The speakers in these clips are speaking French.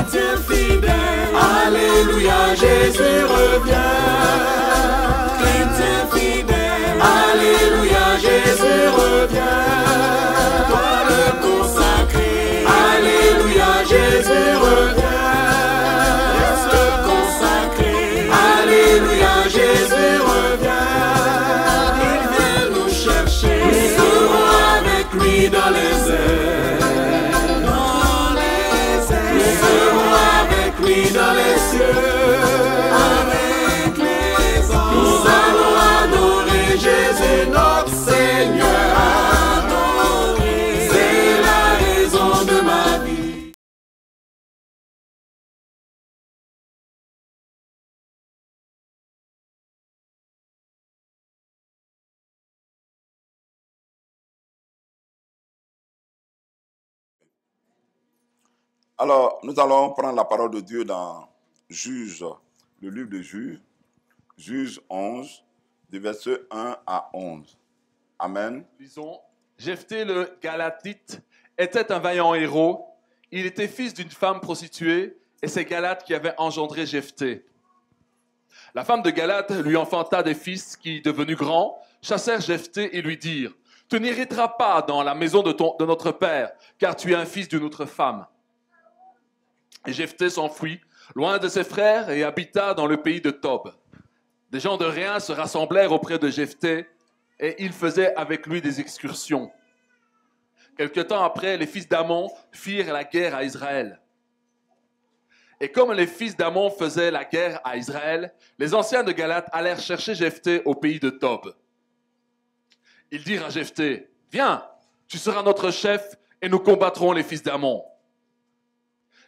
chrétien fidèle, alléluia, Jésus revient. Chrétien fidèle, alléluia, Jésus revient. Toi le consacré, alléluia, Jésus revient. Reste consacré, alléluia, Jésus revient. Il vient nous chercher, nous serons avec lui dans les airs. Dans les airs, nous serons avec lui dans les cieux. Avec les anges, nous allons adorer Jésus notre Seigneur. Adorer, c'est la raison de ma vie. Alors, nous allons prendre la parole de Dieu dans Juge, le livre de Juge, Juge 11, du verset 1 à 11. Amen. Lisons. Jephthé le Galatite était un vaillant héros. Il était fils d'une femme prostituée et c'est Galate qui avait engendré Jephthé. La femme de Galate lui enfanta des fils qui, devenus grands, chassèrent Jephthé et lui dirent « Tu n'hériteras pas dans la maison de notre père, car tu es un fils d'une autre femme. » Et Jephthé s'enfuit, loin de ses frères, et habita dans le pays de Tob. Des gens de rien se rassemblèrent auprès de Jephthé, et ils faisaient avec lui des excursions. Quelque temps après, les fils d'Ammon firent la guerre à Israël. Et comme les fils d'Ammon faisaient la guerre à Israël, les anciens de Galate allèrent chercher Jephthé au pays de Tob. Ils dirent à Jephthé, « Viens, tu seras notre chef, et nous combattrons les fils d'Ammon. »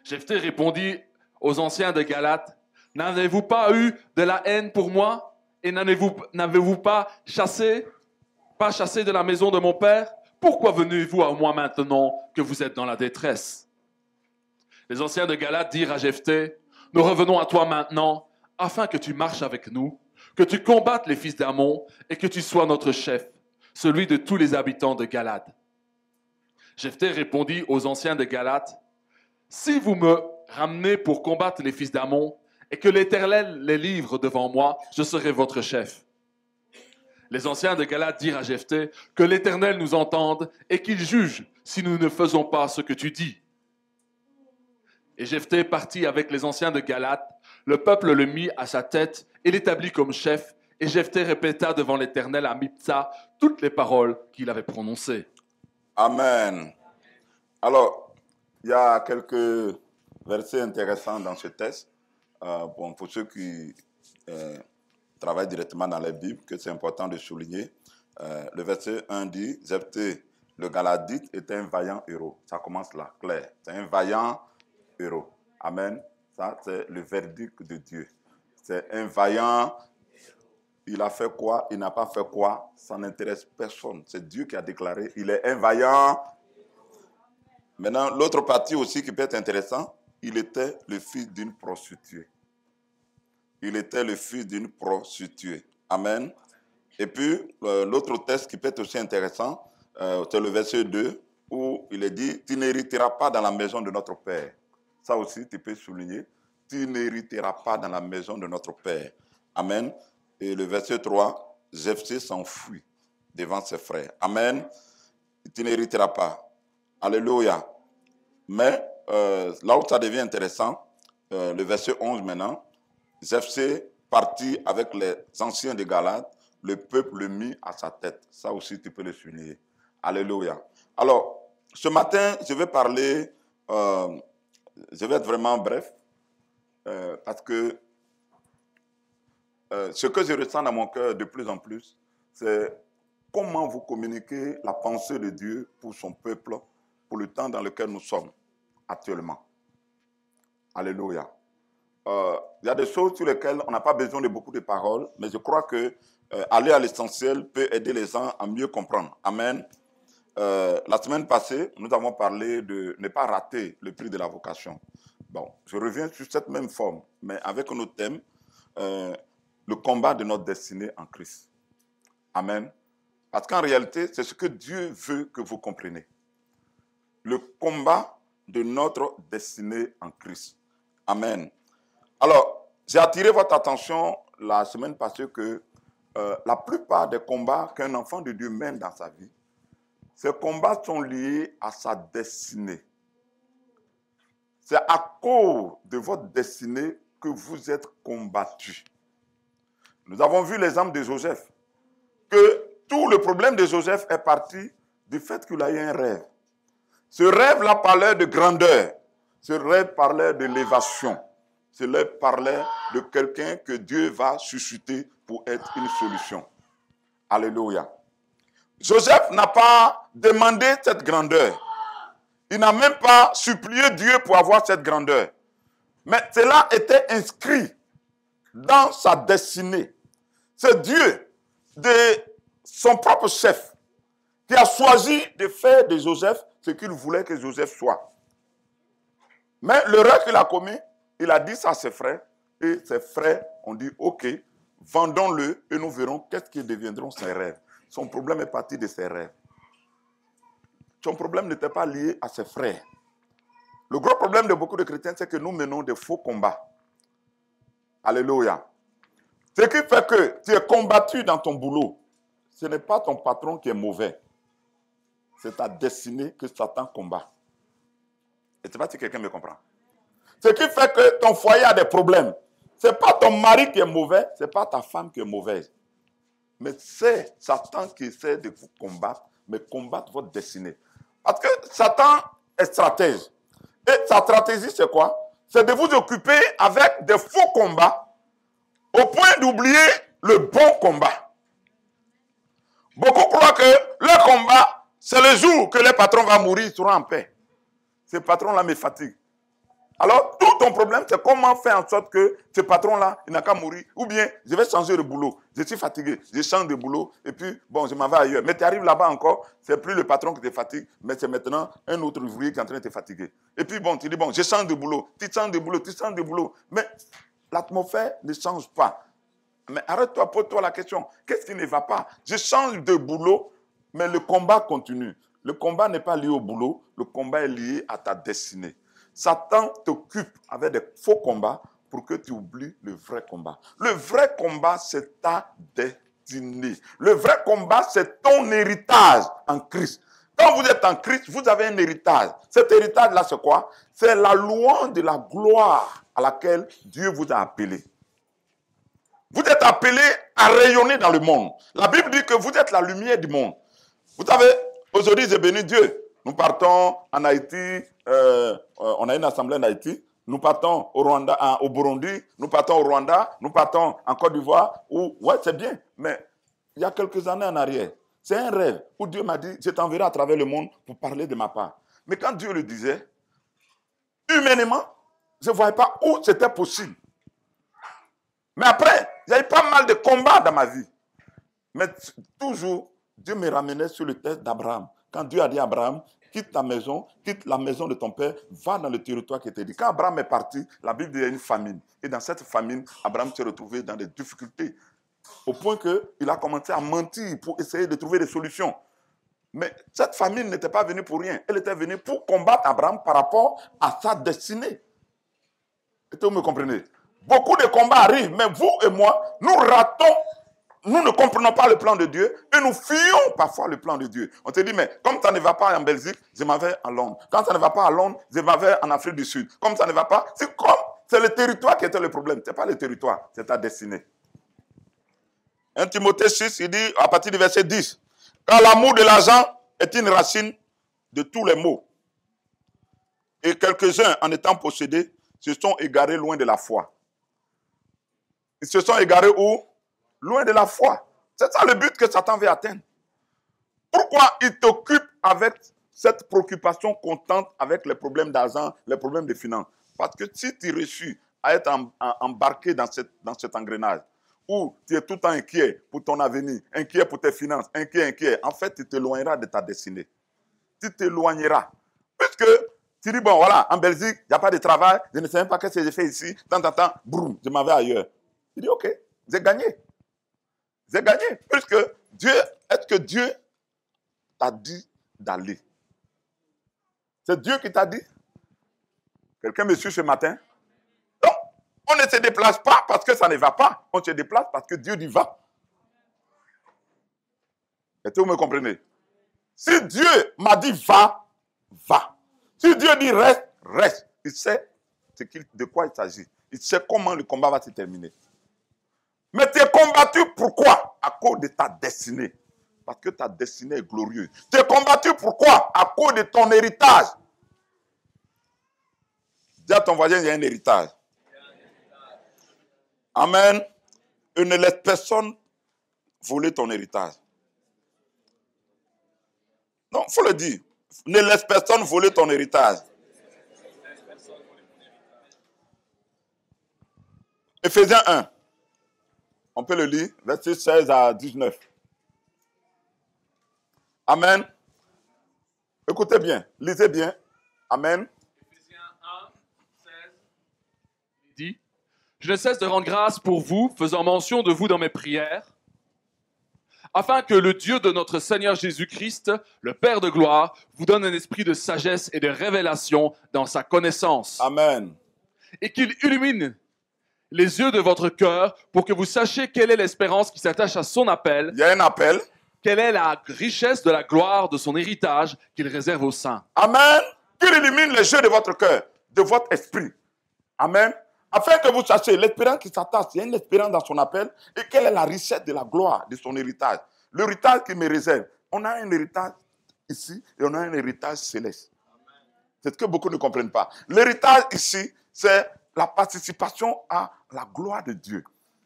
Jephthé répondit aux anciens de Galate, « N'avez-vous pas eu de la haine pour moi? Et n'avez-vous pas chassé de la maison de mon père? Pourquoi venez-vous à moi maintenant que vous êtes dans la détresse? » Les anciens de Galate dirent à Jephthé, « Nous revenons à toi maintenant, afin que tu marches avec nous, que tu combattes les fils d'Ammon et que tu sois notre chef, celui de tous les habitants de Galate. » Jephthé répondit aux anciens de Galate, « Si vous me ramenez pour combattre les fils d'Ammon et que l'Éternel les livre devant moi, je serai votre chef. » Les anciens de Galate dirent à Jephthé, « Que l'Éternel nous entende et qu'il juge si nous ne faisons pas ce que tu dis. » Et Jephthé partit avec les anciens de Galate. Le peuple le mit à sa tête et l'établit comme chef. Et Jephthé répéta devant l'Éternel à Mipsa toutes les paroles qu'il avait prononcées. Amen. Alors, il y a quelques versets intéressants dans ce texte. Pour ceux qui travaillent directement dans la Bible, que c'est important de souligner. Le verset 1 dit, Jephthé, le Galadite, était un vaillant héros. Ça commence là, clair. C'est un vaillant héros. Amen. Ça, c'est le verdict de Dieu. C'est un vaillant. Il a fait quoi? Il n'a pas fait quoi? Ça n'intéresse personne. C'est Dieu qui a déclaré. Il est un vaillant. Maintenant, l'autre partie aussi qui peut être intéressant, il était le fils d'une prostituée. Il était le fils d'une prostituée. Amen. Et puis, l'autre texte qui peut être aussi intéressant, c'est le verset 2, où il est dit, « Tu n'hériteras pas dans la maison de notre Père. » Ça aussi, tu peux souligner. « Tu n'hériteras pas dans la maison de notre Père. » Amen. Et le verset 3, Jephthé s'enfuit devant ses frères. Amen. « Tu n'hériteras pas. » Alléluia. Mais là où ça devient intéressant, le verset 11 maintenant, Jephthé partit avec les anciens de Galate, le peuple le mit à sa tête. Ça aussi, tu peux le souligner. Alléluia. Alors, ce matin, je vais parler, je vais être vraiment bref, parce que ce que je ressens dans mon cœur de plus en plus, c'est comment vous communiquez la pensée de Dieu pour son peuple, pour le temps dans lequel nous sommes actuellement. Alléluia. Il y a des choses sur lesquelles on n'a pas besoin de beaucoup de paroles, mais je crois que aller à l'essentiel peut aider les gens à mieux comprendre. Amen. La semaine passée, nous avons parlé de ne pas rater le prix de la vocation. Bon, je reviens sur cette même forme, mais avec un autre thème, le combat de notre destinée en Christ. Amen. Parce qu'en réalité, c'est ce que Dieu veut que vous compreniez. Le combat de notre destinée en Christ. Amen. Alors, j'ai attiré votre attention la semaine passée que la plupart des combats qu'un enfant de Dieu mène dans sa vie, ces combats sont liés à sa destinée. C'est à cause de votre destinée que vous êtes combattu. Nous avons vu l'exemple de Joseph, que tout le problème de Joseph est parti du fait qu'il a eu un rêve. Ce rêve-là parlait de grandeur. Ce rêve parlait de l'élévation. Ce rêve parlait de quelqu'un que Dieu va susciter pour être une solution. Alléluia. Joseph n'a pas demandé cette grandeur. Il n'a même pas supplié Dieu pour avoir cette grandeur. Mais cela était inscrit dans sa destinée. C'est Dieu, de son propre chef, qui a choisi de faire de Joseph ce qu'il voulait que Joseph soit. Mais l'erreur qu'il a commis, il a dit ça à ses frères, et ses frères ont dit, ok, vendons-le et nous verrons qu'est-ce qui deviendront ses rêves. Son problème est parti de ses rêves. Son problème n'était pas lié à ses frères. Le gros problème de beaucoup de chrétiens, c'est que nous menons des faux combats. Alléluia. Ce qui fait que tu es combattu dans ton boulot, ce n'est pas ton patron qui est mauvais. C'est ta destinée que Satan combat. Et je ne sais pas si quelqu'un me comprend. Ce qui fait que ton foyer a des problèmes. Ce n'est pas ton mari qui est mauvais, ce n'est pas ta femme qui est mauvaise. Mais c'est Satan qui essaie de vous combattre, mais combattre votre destinée. Parce que Satan est stratège. Et sa stratégie, c'est quoi? C'est de vous occuper avec des faux combats au point d'oublier le bon combat. Beaucoup croient que le combat, c'est le jour que les patrons vont mourir, ils seront en paix. Ces patrons-là me fatiguent. Alors, tout ton problème, c'est comment faire en sorte que ce patron-là, il n'a qu'à mourir. Ou bien, je vais changer de boulot. Je suis fatigué. Je change de boulot. Et puis, bon, je m'en vais ailleurs. Mais tu arrives là-bas encore, c'est plus le patron qui te fatigue, mais c'est maintenant un autre ouvrier qui est en train de te fatiguer. Et puis, bon, tu dis, bon, je change de boulot. Tu changes de boulot, tu changes de boulot. Mais l'atmosphère ne change pas. Mais arrête-toi, pose-toi la question. Qu'est-ce qui ne va pas? Je change de boulot, mais le combat continue. Le combat n'est pas lié au boulot. Le combat est lié à ta destinée. Satan t'occupe avec des faux combats pour que tu oublies le vrai combat. Le vrai combat, c'est ta destinée. Le vrai combat, c'est ton héritage en Christ. Quand vous êtes en Christ, vous avez un héritage. Cet héritage-là, c'est quoi? C'est la louange de la gloire à laquelle Dieu vous a appelé. Vous êtes appelé à rayonner dans le monde. La Bible dit que vous êtes la lumière du monde. Vous savez, aujourd'hui, j'ai béni Dieu. Nous partons en Haïti, on a une assemblée en Haïti. Nous partons au Rwanda, au Burundi, nous partons au Rwanda, nous partons en Côte d'Ivoire. Ouais, c'est bien, mais il y a quelques années en arrière, c'est un rêve où Dieu m'a dit, je t'enverrai à travers le monde pour parler de ma part. Mais quand Dieu le disait, humainement, je ne voyais pas où c'était possible. Mais après, il y a eu pas mal de combats dans ma vie. Mais toujours, Dieu me ramenait sur le texte d'Abraham. Quand Dieu a dit à Abraham, quitte ta maison, quitte la maison de ton père, va dans le territoire qui était dit. Quand Abraham est parti, la Bible dit qu'il y a une famine. Et dans cette famine, Abraham s'est retrouvé dans des difficultés. Au point qu'il a commencé à mentir pour essayer de trouver des solutions. Mais cette famine n'était pas venue pour rien. Elle était venue pour combattre Abraham par rapport à sa destinée. Est-ce que vous me comprenez? Beaucoup de combats arrivent, mais vous et moi, nous ratons. Nous ne comprenons pas le plan de Dieu et nous fuyons parfois le plan de Dieu. On te dit, mais comme ça ne va pas en Belgique, je m'en vais à Londres. Quand ça ne va pas à Londres, je m'en vais en Afrique du Sud. Comme ça ne va pas, c'est le territoire qui était le problème. Ce n'est pas le territoire, c'est ta destinée. 1 Timothée 6, il dit, à partir du verset 10, « Car l'amour de l'argent est une racine de tous les maux. Et quelques-uns, en étant possédés, se sont égarés loin de la foi. » Ils se sont égarés où? Loin de la foi. C'est ça le but que Satan veut atteindre. Pourquoi il t'occupe avec cette préoccupation constante avec les problèmes d'argent, les problèmes de finances? Parce que si tu réussis à être embarqué dans cet engrenage, où tu es tout le temps inquiet pour ton avenir, inquiet pour tes finances, inquiet, en fait, tu t'éloigneras de ta destinée. Tu t'éloigneras. Puisque tu dis, bon, voilà, en Belgique, il n'y a pas de travail, je ne sais même pas ce que j'ai fait ici, tant, boum, je m'en vais ailleurs. Il dit, ok, j'ai gagné. J'ai gagné, puisque Dieu, est-ce que Dieu t'a dit d'aller? C'est Dieu qui t'a dit? Quelqu'un me suit ce matin? se déplace pas parce que ça ne va pas. On se déplace parce que Dieu dit va. Est-ce que vous me comprenez? Si Dieu m'a dit va, va. Si Dieu dit reste, reste. Il sait de quoi il s'agit. Il sait comment le combat va se terminer. Mais tu es combattu pourquoi? À cause de ta destinée. Parce que ta destinée est glorieuse. Tu es combattu pourquoi? À cause de ton héritage. Dis à ton voisin, il y a un héritage. Amen. Et ne laisse personne voler ton héritage. Non, il faut le dire. Ne laisse personne voler ton héritage. Éphésiens 1. On peut le lire, versets 16 à 19. Amen. Écoutez bien, lisez bien. Amen. Éphésiens 1, 16, il dit « Je ne cesse de rendre grâce pour vous, faisant mention de vous dans mes prières, afin que le Dieu de notre Seigneur Jésus-Christ, le Père de gloire, vous donne un esprit de sagesse et de révélation dans sa connaissance. Amen. Et qu'il illumine les yeux de votre cœur pour que vous sachiez quelle est l'espérance qui s'attache à son appel, Il y a un appel. quelle est la richesse de la gloire de son héritage qu'il réserve aux saints. Amen. Qu'il illumine les yeux de votre cœur, de votre esprit. Amen. Afin que vous sachiez l'espérance qui s'attache, il y a une espérance dans son appel, et quelle est la richesse de la gloire de son héritage. L'héritage qu'il me réserve. On a un héritage ici et on a un héritage céleste. C'est ce que beaucoup ne comprennent pas. L'héritage ici, c'est la participation à la gloire de Dieu.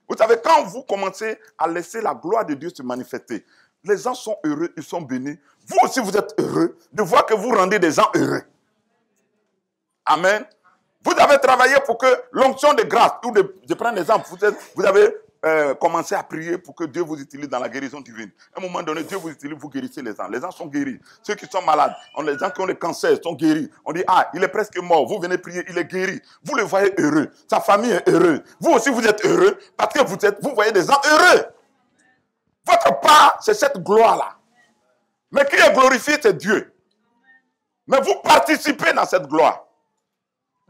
Vous savez, quand vous commencez à laisser la gloire de Dieu se manifester, les gens sont heureux, ils sont bénis. Vous aussi, vous êtes heureux de voir que vous rendez des gens heureux. Amen. Vous avez travaillé pour que l'onction de grâce, je prends un exemple, vous avez commencé à prier pour que Dieu vous utilise dans la guérison divine. À un moment donné, Dieu vous utilise, vous guérissez les gens. Les gens sont guéris. Ceux qui sont malades, les gens qui ont le cancer sont guéris. On dit, ah, il est presque mort. Vous venez prier, il est guéri. Vous le voyez heureux. Sa famille est heureuse. Vous aussi, vous êtes heureux parce que vous voyez des gens heureux. Votre part, c'est cette gloire-là. Mais qui est glorifié, c'est Dieu. Mais vous participez dans cette gloire.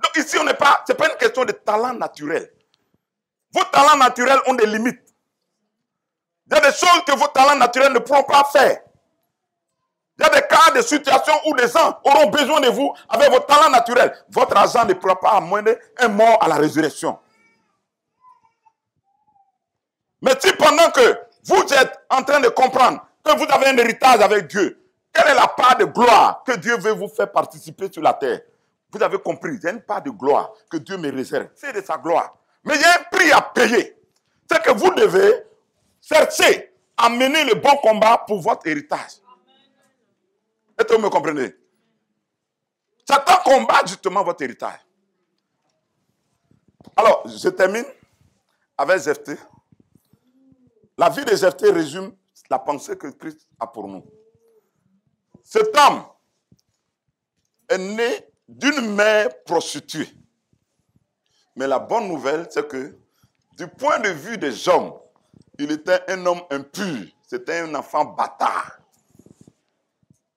Donc ici, ce n'est pas une question de talent naturel. Vos talents naturels ont des limites. Il y a des choses que vos talents naturels ne pourront pas faire. Il y a des cas, des situations où des gens auront besoin de vous avec vos talents naturels. Votre argent ne pourra pas amener un mort à la résurrection. Mais si pendant que vous êtes en train de comprendre que vous avez un héritage avec Dieu, quelle est la part de gloire que Dieu veut vous faire participer sur la terre? Vous avez compris, il y a une part de gloire que Dieu me réserve. C'est de sa gloire. Mais il y a un prix à payer. C'est que vous devez chercher à mener le bon combat pour votre héritage. Est-ce que vous me comprenez? Satan combat justement votre héritage. Alors, je termine avec Jephthé. La vie de Jephthé résume la pensée que Christ a pour nous. Cet homme est né d'une mère prostituée. Mais la bonne nouvelle, c'est que du point de vue des hommes, il était un homme impur. C'était un enfant bâtard.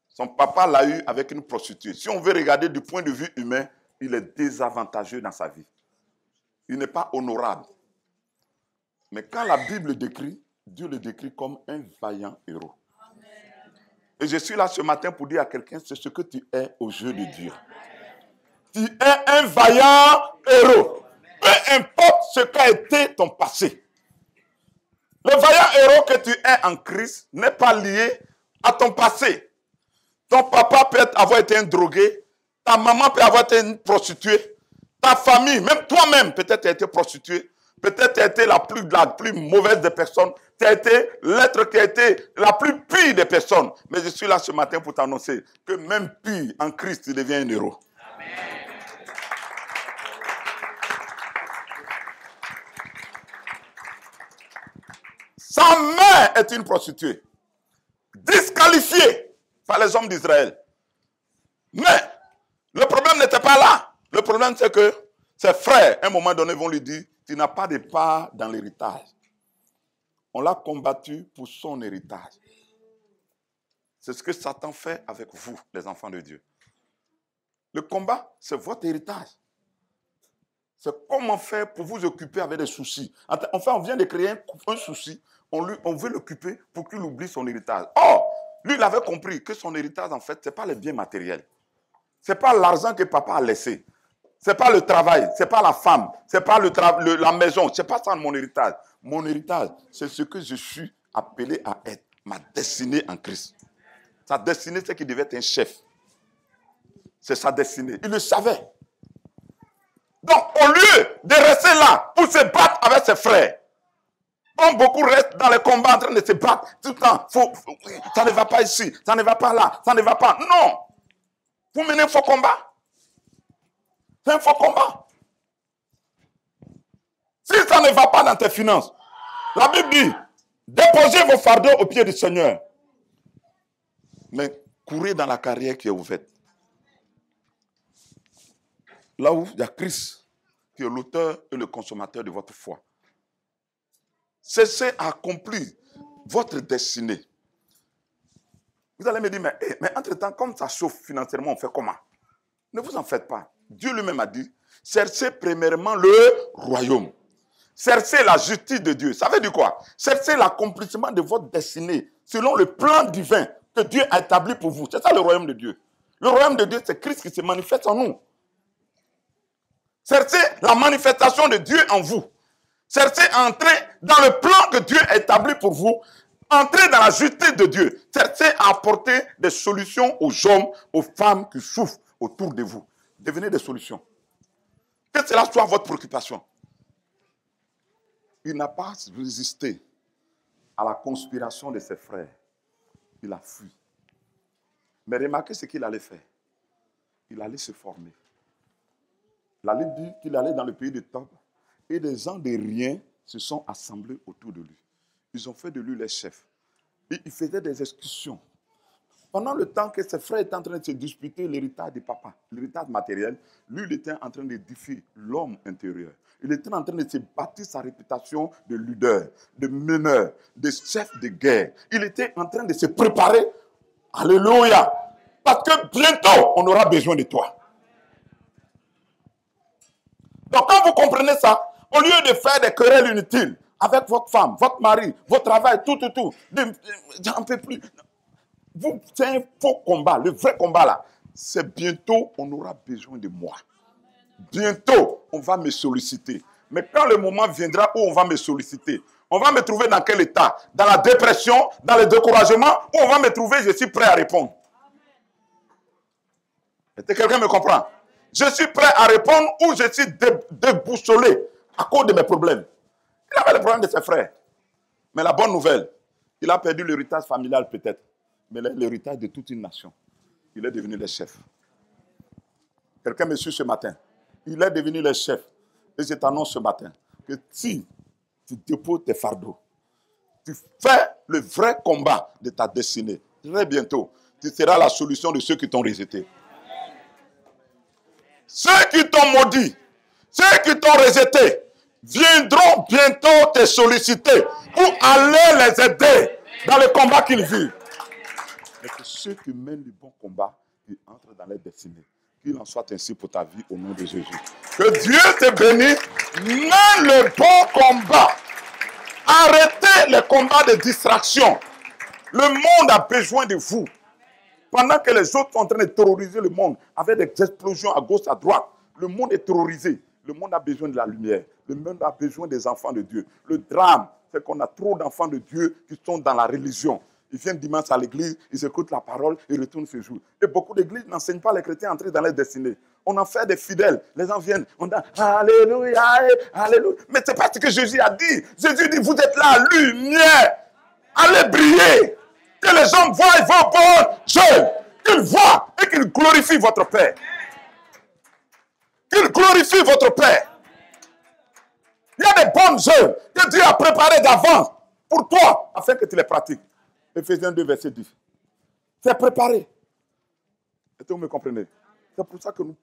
Son papa l'a eu avec une prostituée. Si on veut regarder du point de vue humain, il est désavantageux dans sa vie. Il n'est pas honorable. Mais quand la Bible le décrit, Dieu le décrit comme un vaillant héros. Et je suis là ce matin pour dire à quelqu'un, c'est ce que tu es aux yeux de Dieu. Tu es un vaillant héros. Peu importe ce qu'a été ton passé. Le vaillant héros que tu es en Christ n'est pas lié à ton passé. Ton papa peut avoir été un drogué, ta maman peut avoir été une prostituée, ta famille, même toi-même peut-être a été prostituée, peut-être tu as été la plus mauvaise des personnes, tu as été l'être qui a été la plus pire des personnes. Mais je suis là ce matin pour t'annoncer que même pire en Christ, tu deviens un héros. Sa mère est une prostituée, disqualifiée par les hommes d'Israël. Mais le problème n'était pas là. Le problème, c'est que ses frères, à un moment donné, vont lui dire, tu n'as pas de part dans l'héritage. On l'a combattu pour son héritage. C'est ce que Satan fait avec vous, les enfants de Dieu. Le combat, c'est votre héritage. C'est comment faire pour vous occuper avec des soucis. Enfin, on vient de créer un souci. On veut l'occuper pour qu'il oublie son héritage. Or, lui, il avait compris que son héritage, en fait, ce n'est pas les biens matériels. Ce n'est pas l'argent que papa a laissé. Ce n'est pas le travail. Ce n'est pas la femme. Ce n'est pas la maison. Ce n'est pas ça mon héritage. Mon héritage, c'est ce que je suis appelé à être. Ma destinée en Christ. Sa destinée, c'est qu'il devait être un chef. C'est sa destinée. Il le savait. Donc, au lieu de rester là pour se battre avec ses frères, comme beaucoup restent dans les combats en train de se battre tout le temps, ça ne va pas ici, ça ne va pas là, ça ne va pas. Non! Vous menez un faux combat. C'est un faux combat. Si ça ne va pas dans tes finances, la Bible dit, déposez vos fardeaux aux pieds du Seigneur. Mais courez dans la carrière qui est ouverte. Là où il y a Christ, qui est l'auteur et le consommateur de votre foi. Cessez à accomplir votre destinée. Vous allez me dire, mais entre-temps, comme ça chauffe financièrement, on fait comment? Ne vous en faites pas. Dieu lui-même a dit, cherchez premièrement le royaume. Cherchez la justice de Dieu. Ça veut dire quoi? Cherchez l'accomplissement de votre destinée selon le plan divin que Dieu a établi pour vous. C'est ça le royaume de Dieu. Le royaume de Dieu, c'est Christ qui se manifeste en nous. Cherchez la manifestation de Dieu en vous. Cherchez à entrer dans le plan que Dieu a établi pour vous. Entrez dans la justice de Dieu. Cherchez à apporter des solutions aux hommes, aux femmes qui souffrent autour de vous. Devenez des solutions. Que cela soit votre préoccupation. Il n'a pas résisté à la conspiration de ses frères. Il a fui. Mais remarquez ce qu'il allait faire. Il allait se former. La Bible dit qu'il allait dans le pays de Tob et des gens de rien se sont assemblés autour de lui. Ils ont fait de lui les chefs. Et il faisait des excursions. Pendant le temps que ses frères étaient en train de se disputer l'héritage de papa, l'héritage matériel, lui, il était en train d'édifier l'homme intérieur. Il était en train de se bâtir sa réputation de leader, de meneur, de chef de guerre. Il était en train de se préparer. Alléluia. Parce que bientôt, on aura besoin de toi. Donc, quand vous comprenez ça, au lieu de faire des querelles inutiles avec votre femme, votre mari, votre travail, tout, j'en peux plus. C'est un faux combat. Le vrai combat, là, c'est bientôt, on aura besoin de moi. Bientôt, on va me solliciter. Mais quand le moment viendra où on va me solliciter, on va me trouver dans quel état? Dans la dépression, dans le découragement, où on va me trouver, je suis prêt à répondre. Est-ce que quelqu'un me comprend? Je suis prêt à répondre ou je suis déboussolé à cause de mes problèmes. Il avait le problème de ses frères. Mais la bonne nouvelle, il a perdu l'héritage familial peut-être, mais l'héritage de toute une nation. Il est devenu le chef. Quelqu'un me suit ce matin. Il est devenu le chef. Et je t'annonce ce matin que si tu déposes tes fardeaux, tu fais le vrai combat de ta destinée, très bientôt, tu seras la solution de ceux qui t'ont rejeté. Ceux qui t'ont maudit, ceux qui t'ont rejeté, viendront bientôt te solliciter pour aller les aider dans le combat qu'ils vivent. Et que ceux qui mènent le bon combat, ils entrent dans leur destinée. Qu'il en soit ainsi pour ta vie au nom de Jésus. Que Dieu te bénisse. Mène le bon combat. Arrêtez les combats de distraction. Le monde a besoin de vous. Pendant que les autres sont en train de terroriser le monde avec des explosions à gauche, à droite, le monde est terrorisé. Le monde a besoin de la lumière. Le monde a besoin des enfants de Dieu. Le drame, c'est qu'on a trop d'enfants de Dieu qui sont dans la religion. Ils viennent dimanche à l'église, ils écoutent la parole, ils retournent ce jour. Et beaucoup d'églises n'enseignent pas les chrétiens à entrer dans leur destinée. On en fait des fidèles. Les gens viennent, on dit Alléluia, Alléluia. Mais c'est pas ce que Jésus a dit. Jésus dit, vous êtes la lumière. Allez briller. Que les gens voient vos bonnes œuvres. Qu'ils voient et qu'ils glorifient votre Père. Qu'ils glorifient votre Père. Il y a des bonnes œuvres que Dieu a préparées d'avance pour toi afin que tu les pratiques. Ephésiens 2, verset 10. C'est préparé. Est-ce que vous me comprenez? C'est pour ça que nous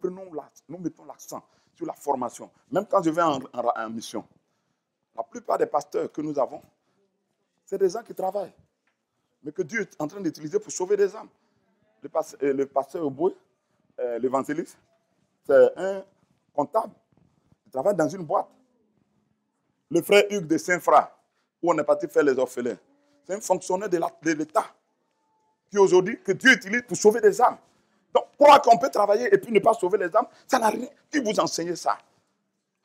mettons l'accent sur la formation. Même quand je vais en mission, la plupart des pasteurs que nous avons, c'est des gens qui travaillent, mais que Dieu est en train d'utiliser pour sauver des âmes. Le pasteur Oboué, l'évangéliste, c'est un comptable. travaille dans une boîte. Le frère Hugues de Saint-Fra, où on est parti faire les orphelins, c'est un fonctionnaire de l'État qui aujourd'hui, que Dieu utilise pour sauver des âmes. Donc, croire qu'on peut travailler et puis ne pas sauver les âmes, ça n'a rien. Qui vous enseigne ça?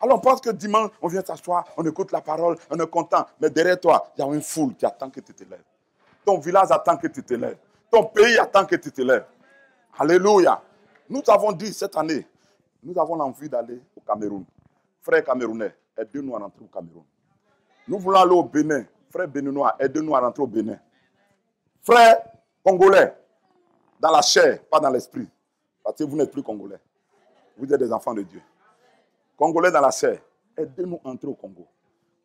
Alors, on pense que dimanche, on vient s'asseoir, on écoute la parole, on est content. Mais derrière toi, il y a une foule qui attend que tu te lèves. Ton village attend que tu te lèves. Ton pays attend que tu te lèves. Alléluia. Nous avons dit cette année, nous avons l'envie d'aller au Cameroun. Frères camerounais, aidez-nous à rentrer au Cameroun. Nous voulons aller au Bénin. Frères béninois, aidez-nous à rentrer au Bénin. Frères congolais, dans la chair, pas dans l'esprit. Parce que vous n'êtes plus congolais. Vous êtes des enfants de Dieu. Congolais dans la chair, aidez-nous à entrer au Congo.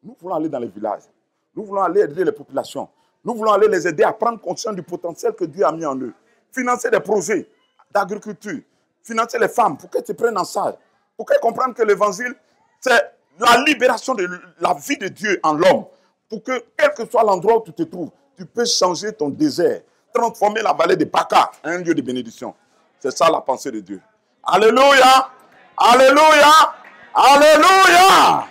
Nous voulons aller dans les villages. Nous voulons aller aider les populations. Nous voulons aller les aider à prendre conscience du potentiel que Dieu a mis en eux. Financer des projets d'agriculture. Financer les femmes pour qu'elles se prennent en charge. Pour qu'elles comprennent que l'évangile, c'est la libération de la vie de Dieu en l'homme. Pour que, quel que soit l'endroit où tu te trouves, tu peux changer ton désert. Transformer la vallée de Baka en un lieu de bénédiction. C'est ça la pensée de Dieu. Alléluia! Alléluia! Alléluia!